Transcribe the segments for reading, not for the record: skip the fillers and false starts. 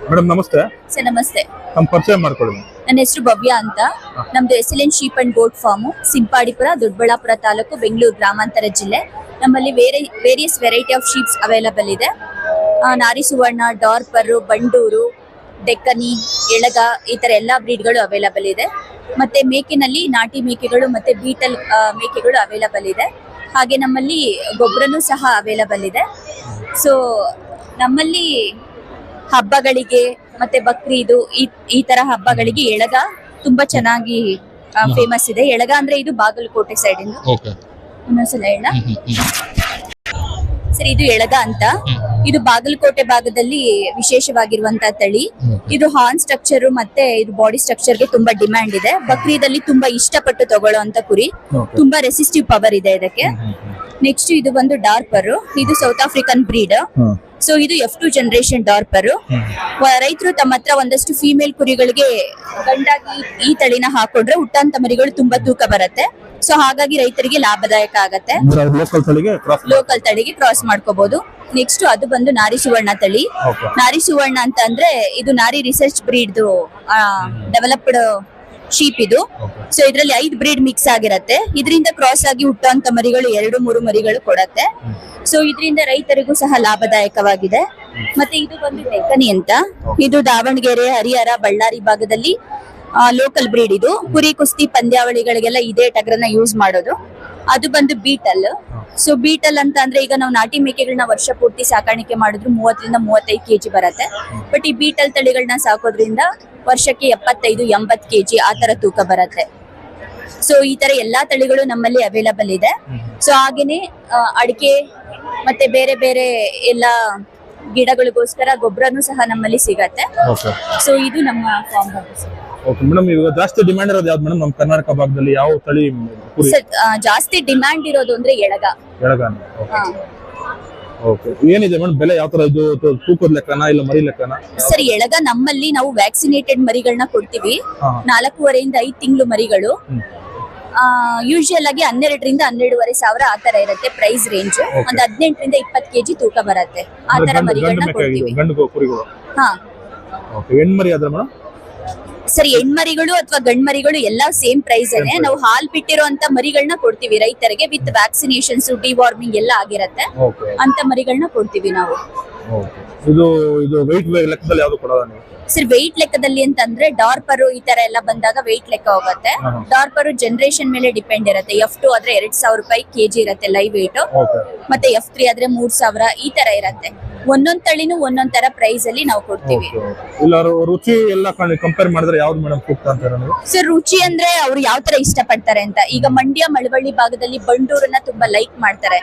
Madam ನಮಸ್ತೆ. Sir ನಮಸ್ತೆ. ನಮ್ಮ ಪರಿಚಯ ಮಾಡ್ಕೊಳ್ಳಿ. ನನ್ನ ಹೆಸರು ಭವ್ಯ ಅಂತ. ನಮ್ದು SLN sheep and goat farm, Simpadipura, Doddaballapura taluk, Bengaluru ಗ್ರಾಮಾಂತರ ಜಿಲ್ಲೆ. ನಮ್ಮಲ್ಲಿ various variety of sheeps available ಇದೆ. ನಾರಿ ಸುವರ್ಣ, ಡಾರ್ಪರು, ಬಂಡೂರು, ಡೆಕ್ಕನಿ, ಎಳಗ, ಈ ತರ ಎಲ್ಲಾ ಬ್ರೀಡ್ಗಳು ಅವೈಲಬಲ್ ಇದೆ. ಮತ್ತೆ ಮೇಕಿನಲ್ಲಿ ನಾಟಿ ಮೇಕೆಗಳು ಮತ್ತೆ ಬೀಟಲ್ ಮೇಕೆಗಳು ಅವೈಲಬಲ್ ಇದೆ. ಹಾಗೆ ನಮ್ಮಲ್ಲಿ ಗೊಬ್ಬರನೂ ಸಹ ಅವೈಲಬಲ್ ಇದೆ. ಸೊ ನಮ್ಮಲ್ಲಿ ಹಬ್ಬಗಳಿಗೆ ಮತ್ತೆ ಬಕ್ರೀದು ಈ ತರ ಹಬ್ಬಗಳಿಗೆ ಎಳಗ ತುಂಬಾ ಚೆನ್ನಾಗಿ ಫೇಮಸ್ ಇದೆ. ಎಳಗ ಅಂದ್ರೆ ಇದು ಬಾಗಲಕೋಟೆ ಸೈಡ್ ಇಂದ. ಇನ್ನೊಂದ್ಸಲ ಹೇಳ ಸರ್, ಇದು ಎಳಗ ಅಂತ. ಇದು ಬಾಗಲಕೋಟೆ ಭಾಗದಲ್ಲಿ ವಿಶೇಷವಾಗಿರುವಂತಹ ತಳಿ. ಇದು ಹಾರ್ನ್ ಸ್ಟ್ರಕ್ಚರ್ ಮತ್ತೆ ಇದು ಬಾಡಿ ಸ್ಟ್ರಕ್ಚರ್ ಗೆ ತುಂಬಾ ಡಿಮ್ಯಾಂಡ್ ಇದೆ. ಬಕ್ರೀದಲ್ಲಿ ತುಂಬಾ ಇಷ್ಟಪಟ್ಟು ತಗೊಳ್ಳೋಂತ ಕುರಿ. ತುಂಬಾ ರೆಸಿಸ್ಟಿವ್ ಪವರ್ ಇದೆ ಇದಕ್ಕೆ. ನೆಕ್ಸ್ಟ್ ಇದು ಬಂದು ಡಾರ್ಪರ್. ಇದು ಸೌತ್ ಆಫ್ರಿಕನ್ ಬ್ರೀಡ್. ಸೊ ಇದು F2 ಜನರೇಷನ್ ಡಾರ್ಪರ್. ರೈತರು ತಮ್ಮ ಹತ್ರ ಒಂದಷ್ಟು ಫೀಮೇಲ್ ಕುರಿಗಳಿಗೆ ಗಂಡಾಗಿ ಈ ತಳಿನ ಹಾಕೊಂಡ್ರೆ ಹುಟ್ಟಂತ ಮರಿಗಳು ತುಂಬಾ ತೂಕ ಬರುತ್ತೆ. ಸೊ ಹಾಗಾಗಿ ರೈತರಿಗೆ ಲಾಭದಾಯಕ ಆಗತ್ತೆ. ಲೋಕಲ್ ತಳಿಗೆ ಕ್ರಾಸ್ ಮಾಡ್ಕೋಬಹುದು. ನೆಕ್ಸ್ಟ್ ಅದು ಬಂದು ನಾರಿ ಸುವರ್ಣ ತಳಿ. ನಾರಿ ಸುವರ್ಣ ಅಂತ ಅಂದ್ರೆ ಇದು ನಾರಿ ರಿಸರ್ಚ್ ಬ್ರೀಡ್ ಡೆವಲಪ್ಡ್ ಶೀಪ್ ಇದು. ಸೊ ಇದ್ರಲ್ಲಿ 5 ಬ್ರೀಡ್ ಮಿಕ್ಸ್ ಆಗಿರತ್ತೆ. ಇದರಿಂದ ಕ್ರಾಸ್ ಆಗಿ ಹುಟ್ಟುವಂತ ಮರಿಗಳು 2-3 ಮರಿಗಳು ಕೊಡತ್ತೆ. ಸೊ ಇದರಿಂದ ರೈತರಿಗೂ ಸಹ ಲಾಭದಾಯಕವಾಗಿದೆ. ಮತ್ತೆ ಇದು ಬಂದು ಡೆಕ್ಕನಿ ಅಂತ. ಇದು ದಾವಣಗೆರೆ, ಹರಿಹರ, ಬಳ್ಳಾರಿ ಭಾಗದಲ್ಲಿ ಲೋಕಲ್ ಬ್ರೀಡ್. ಇದು ಕುರಿ ಕುಸ್ತಿ ಪಂದ್ಯಾವಳಿಗಳಿಗೆಲ್ಲ ಇದೇ ಟಗರನ್ನ ಯೂಸ್ ಮಾಡೋದು. ಅದು ಬಂದು ಬೀಟಲ್. ಸೊ ಬೀಟಲ್ ಅಂತ ಅಂದ್ರೆ ಈಗ ನಾವು ನಾಟಿ ಮೇಕೆಗಳನ್ನ ವರ್ಷ ಪೂರ್ತಿ ಸಾಕಾಣಿಕೆ ಮಾಡಿದ್ರು 30-35 kg ಬರುತ್ತೆ. ಬಟ್ ಈ ಬೀಟಲ್ ತಳಿಗಳನ್ನ ಸಾಕೋದ್ರಿಂದ ವರ್ಷಕ್ಕೆ 75-80 kg ಆ ತರ ತೂಕ ಬರುತ್ತೆ. ಸೊ ಈ ತರ ಎಲ್ಲಾ ತಳಿಗಳು ನಮ್ಮಲ್ಲಿ ಅವೈಲಬಲ್ ಇದೆ. ಸೊ ಹಾಗೇನೆ ಅಡಿಕೆ ಮತ್ತೆ ಬೇರೆ ಬೇರೆ ಎಲ್ಲಾ ಗಿಡಗಳಿಗೋಸ್ಕರ ಗೊಬ್ಬರನು ಸಹ ನಮ್ಮಲ್ಲಿ ಸಿಗತ್ತೆ. ಸೊ ಇದು ನಮ್ಮ ಫಾರ್ಮ್ ಬಗ್ಗೆ. ಮೇಡಮ್, ಇವಾಗ ಜಾಸ್ತಿ ಡಿಮ್ಯಾಂಡ್ ಇರೋದು ಯಾವ್ದು ಮೇಡಮ್? ನಮ್ಮ ಕರ್ನಾಟಕ ಭಾಗದಲ್ಲಿ ಯಾವ ತಳಿ ಜಾಸ್ತಿ ಡಿಮ್ಯಾಂಡ್ ಇರೋದು ಅಂದ್ರೆ ಎಳಗ. ಏನಿದೆ ಮೇಡಮ್ ಬೆಲೆ? ಯಾವ ತರ ಇದು? ತೂಕದ ಲೆಕ್ಕನ ಇಲ್ಲ ಮರಿ ಲೆಕ್ಕನ? ಸರ್, ಎಳಗ ನಮ್ಮಲ್ಲಿ ನಾವು ವ್ಯಾಕ್ಸಿನೇಟೆಡ್ ಮರಿಗಳನ್ನ ಕೊಡ್ತೀವಿ. 4.5 ತಿಂಗಳು ಮರಿಗಳು. ಯೂಶುವಲ್ ಆಗಿ 12,000 ರಿಂದ 12,500 ಆ ತರ ಇರುತ್ತೆ ಪ್ರೈಸ್ ರೇಂಜ್. ಒಂದು 18 ರಿಂದ 20 kg ತೂಕ ಬರುತ್ತೆ. ಆ ತರ ಮರಿಗಳನ್ನ ಕೊಡ್ತೀವಿ. ಹೆಣ್ಮರಿ ಆದ್ರೆ ಮೇಡಮ್? ಸರಿ, ಹೆಣ್ಮರಿಗಳು ಅಥವಾ ಗಂಡ್ಮರಿಗಳು ಎಲ್ಲ ಸೇಮ್ ಪ್ರೈಸ್ ಅಲ್ಲೇ. ನಾವು ಹಾಲ್ ಬಿಟ್ಟಿರುವಂತ ಮರಿಗಳನ್ನ ಕೊಡ್ತೀವಿ ರೈತರಿಗೆ. ವಿತ್ ವ್ಯಾಕ್ಸಿನೇಷನ್ಸ್, ಡಿವಾರ್ಮಿಂಗ್ ಎಲ್ಲ ಆಗಿರತ್ತೆ. ಅಂತ ಮರಿಗಳನ್ನ ಕೊಡ್ತೀವಿ ನಾವು. ಇದು ವೆಯ್ಟ್ ಲೆಕ್ಕದಲ್ಲಿ ಯಾವುದು ಕೊಡೋದ ನೀವು? ಸರ್, ವೆಯ್ಟ್ ಲೆಕ್ಕದಲ್ಲಿ ಅಂತಂದ್ರೆ ಡಾರ್ಪರು ಈ ತರ ಎಲ್ಲ ಬಂದಾಗ ವೆಯ್ಟ್ ಲೆಕ್ಕ ಹೋಗುತ್ತೆ. ಡಾರ್ಪರು ಜನರೇಷನ್ ಮೇಲೆ ಡಿಪೆಂಡ್ ಇರುತ್ತೆ. F2 ಆದ್ರೆ 2,000 ರೂಪಾಯಿ kg ಇರುತ್ತೆ ಲೈವ್ ವೇಟ್. ಮತ್ತೆ F3 ಆದ್ರೆ 3,000 ಈ ತರ ಇರುತ್ತೆ. ಒಂದೊಂದ್ ತಳಿನೂ ಒಂದೊಂದ್ ತರ ಪ್ರೈಸ್ ಅಲ್ಲಿ ನಾವು ಕೊಡ್ತೀವಿ. ರುಚಿ ಎಲ್ಲ ಕಂಪೇರ್ ಮಾಡಿದ್ರೆ ಯಾವ್ದು ಮೇಡಮ್ ಸೂಕ್ತ ಅಂತಾರೆ? ಸರ್, ರುಚಿ ಅಂದ್ರೆ ಅವ್ರು ಯಾವ ತರ ಇಷ್ಟಪಡ್ತಾರೆ ಅಂತ. ಈಗ ಮಂಡ್ಯ, ಮಳವಳ್ಳಿ ಭಾಗದಲ್ಲಿ ಬಂಡೂರನ್ನ ತುಂಬಾ ಲೈಕ್ ಮಾಡ್ತಾರೆ.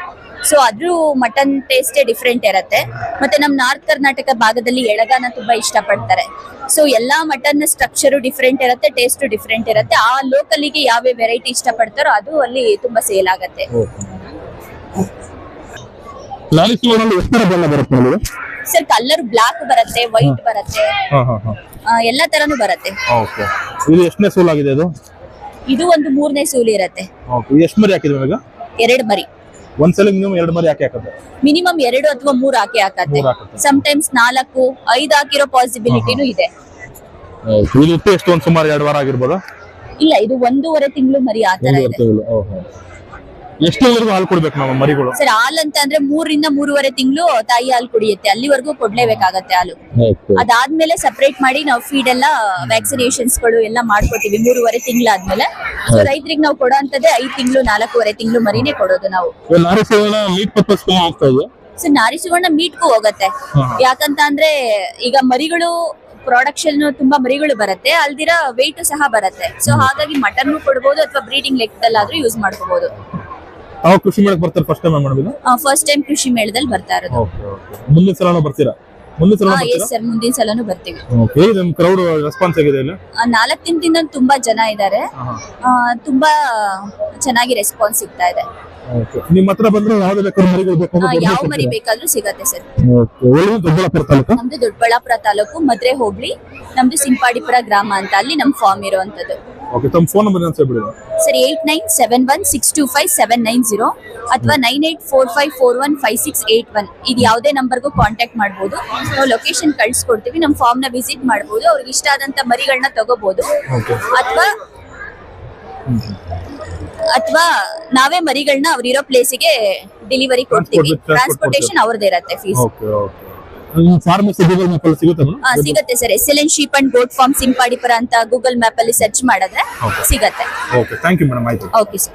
ಸೊ ಅದ್ರ ಮಟನ್ ಟೇಸ್ಟೇ ಡಿಫ್ರೆಂಟ್ ಇರುತ್ತೆ. ಮತ್ತೆ ನಮ್ ನಾರ್ತ್ ಕರ್ನಾಟಕ ಭಾಗದಲ್ಲಿ ಎಳಗಾನ ತುಂಬಾ ಇಷ್ಟಪಡ್ತಾರೆ. ಸೊ ಎಲ್ಲಾ ಮಟನ್ ಸ್ಟ್ರಕ್ಚರು ಡಿಫ್ರೆಂಟ್ ಇರುತ್ತೆ, ಟೇಸ್ಟ್ ಡಿಫ್ರೆಂಟ್ ಇರುತ್ತೆ. ಆ ಲೋಕಲಿಗೆ ಯಾವ ವೆರೈಟಿ ಇಷ್ಟಪಡ್ತಾರೋ ಅದು ಅಲ್ಲಿ ತುಂಬಾ ಸೇಲ್ ಆಗತ್ತೆ. ಸರ್, ಕಲರ್ ಬ್ಲಾಕ್ ಬರುತ್ತೆ, ವೈಟ್ ಬರುತ್ತೆ, ಎಲ್ಲಾ ತರನು ಬರುತ್ತೆ. ಇದು ಎಷ್ಟನೇ ಸೂಲ್ ಆಗಿದೆ? ಇದು ಒಂದು 3ನೇ ಸೂಲ್ ಇರುತ್ತೆ. ಎಷ್ಟು ಮರಿ ಹಾಕಿದ್ವಿ ಈಗ? 2 ಮರಿ. ಒಂದ್ಸಲ ಮಿನಿಮಮ್ 2 ಮರಿ ಹಾಕಿ ಮಿನಿಮಮ್ 2 ಅಥವಾ 3 ಹಾಕತ್ತೆ. ಸಮ್ಟೈಮ್ಸ್ 4, 5 ಹಾಕಿರೋ ಪಾಸಿಬಿಲಿಟಿನೂ ಇದೆ. ಎಷ್ಟು ಒಂದು ಸುಮಾರು 2 ವಾರ ಆಗಿರ್ಬೋದಾ? ಇಲ್ಲ, ಇದು 1.5 ತಿಂಗಳು ಮರಿ ಆ ತರ ಇದೆ. ಎಷ್ಟುವರೆಗೂ ಹಾಲು ಕೊಡ್ಬೇಕು ನಾವು ಮರಿಗಳು? ಸರ್, ಹಾಲು ಅಂತ ಅಂದ್ರೆ 3 ರಿಂದ 3.5 ತಿಂಗಳು ತಾಯಿ ಹಾಲು ಕುಡಿಯುತ್ತೆ. ಅಲ್ಲಿವರೆಗೂ ಕೊಡ್ಲೇಬೇಕಾಗತ್ತೆ ಹಾಲು. ಅದಾದ್ಮೇಲೆ ಸಪರೇಟ್ ಮಾಡಿ ನಾವು ಫೀಡ್ ಎಲ್ಲ ವ್ಯಾಕ್ಸಿನೇಷನ್ಸ್ ಗಳು ಎಲ್ಲ ಮಾಡ್ಕೊತೀವಿ 3.5 ತಿಂಗಳಾದ್ಮೇಲೆ. ಸೊ ರೈತರಿಗೆ ನಾವು ಕೊಡೋಂತದ್ದೇ 5 ತಿಂಗಳು 4.5 ತಿಂಗಳು ಮರಿನೇ ಕೊಡೋದು ನಾವು. ಸರ್, ನಾರಿ ಸುವರ್ಣ ಮೀಟ್ಗೂ ಹೋಗತ್ತೆ. ಯಾಕಂತ ಅಂದ್ರೆ ಈಗ ಮರಿಗಳು ಪ್ರೊಡಕ್ಷನ್ ತುಂಬಾ ಮರಿಗಳು ಬರುತ್ತೆ, ಅಲ್ದಿರ ವೆಯ್ಟ್ ಸಹ ಬರುತ್ತೆ. ಸೊ ಹಾಗಾಗಿ ಮಟನ್ ಕೊಡಬಹುದು ಅಥವಾ ಬ್ರೀಡಿಂಗ್ ಲೆಕ್ಕದಲ್ಲಾದ್ರೂ ಯೂಸ್ ಮಾಡ್ಕೋಬಹುದು. ಕೃಷಿ ಮೇಳಕ್ಕೆ ಬರ್ತಾರೆ ಫಸ್ಟ್ ಟೈಮ್ ಮಾಡೋದು? ಫಸ್ಟ್ ಟೈಮ್ ಕೃಷಿ ಮೇಳದಲ್ಲಿ ಬರ್ತಾ ಇರೋದು. ಮುಂದಿನ ಸಲ ಬರ್ತೀರಾ? ಎಸ್ ಸರ್, ಮುಂದಿನ ಸಲನೂ ಬರ್ತೀವಿ. ಕ್ರೌಡ್ ರೆಸ್ಪಾನ್ಸ್ ಆಗಿದೆ ಇಲ್ಲ? 4 ದಿನದಿಂದ ತುಂಬಾ ಜನ ಇದ್ದಾರೆ. ತುಂಬಾ ಚೆನ್ನಾಗಿ ರೆಸ್ಪಾನ್ಸ್ ಸಿಗ್ತಾ ಇದೆ. ನಿಮ್ಮ ಹತ್ರ ಬಂದ್ರೆ ಯಾವ್ದು ಬೇಕಾದ್ರೂ ಮರಿಗಳು ಬೇಕು ಅಂದ್ರೆ ಯಾವ ಕೊಡ್ತೀರಾ? ಮರಿ ಬೇಕಾದ್ರೂ ಸಿಗತ್ತೆ ಸರ್. ಒಳ್ಳೆ ದೊಡ್ಡಬಳ್ಳಾಪುರ ತಾಲೂಕು. ನಮ್ದು ದೊಡ್ಡಬಳ್ಳಾಪುರ ತಾಲೂಕು ಮದ್ರೆ ಹೋಬಳಿ, ನಮ್ದು ಸಿಂಪಾಡಿಪುರ ಗ್ರಾಮ ಅಂತ, ಅಲ್ಲಿ ನಮ್ ಫಾರ್ಮ್ ಇರುವಂತದ್ದು. ಓಕೆ, ತಮ್ಮ ಫೋನ್ ನಂಬರ್ ಅಂತ ಹೇಳ್ಬಿಡಿ. ಸರ್ 8971625790 ಅಥವಾ 9845415681. ಇದು ಯಾವುದೇ ನಂಬರ್ಗೂ ಕಾಂಟ್ಯಾಕ್ಟ್ ಮಾಡಬಹುದು. ನಾವು ಲೊಕೇಶನ್ ಕಳ್ಸಿಕೊಡ್ತೀವಿ, ನಮ್ಮ ಫಾರ್ಮ್ ನ ವಿಸಿಟ್ ಮಾಡಬಹುದು, ಅವ್ರಿಗೆ ಇಷ್ಟ ಆದಂತ ಮರಿಗಳನ್ನ ತಗೋಬಹುದು. ಅಥವಾ ನಾವೇ ಮರಿಗಳನ್ನ ಅವ್ರಿರೋ ಪ್ಲೇಸಿಗೆ ಡೆಲಿವರಿ ಕೊಡ್ತೀವಿ. ಟ್ರಾನ್ಸ್ಪೋರ್ಟೇಶನ್ ಅವ್ರದೇ ಇರತ್ತೆ ಫೀಸ್. ಫಾರ್ಮಸಿ ಗೂಗಲ್ ಮ್ಯಾಪ್ ಅಲ್ಲಿ ಸಿಗುತ್ತೆ? ಸಿಗುತ್ತೆ sir. SLN sheep and goat farm Simpadipura ಅಂತ ಗೂಗಲ್ ಮ್ಯಾಪ್ ಅಲ್ಲಿ ಸರ್ಚ್ ಮಾಡಿದ್ರೆ ಸಿಗತ್ತೆ. Okay, thank you madam. ಆಯ್ತು. Okay sir.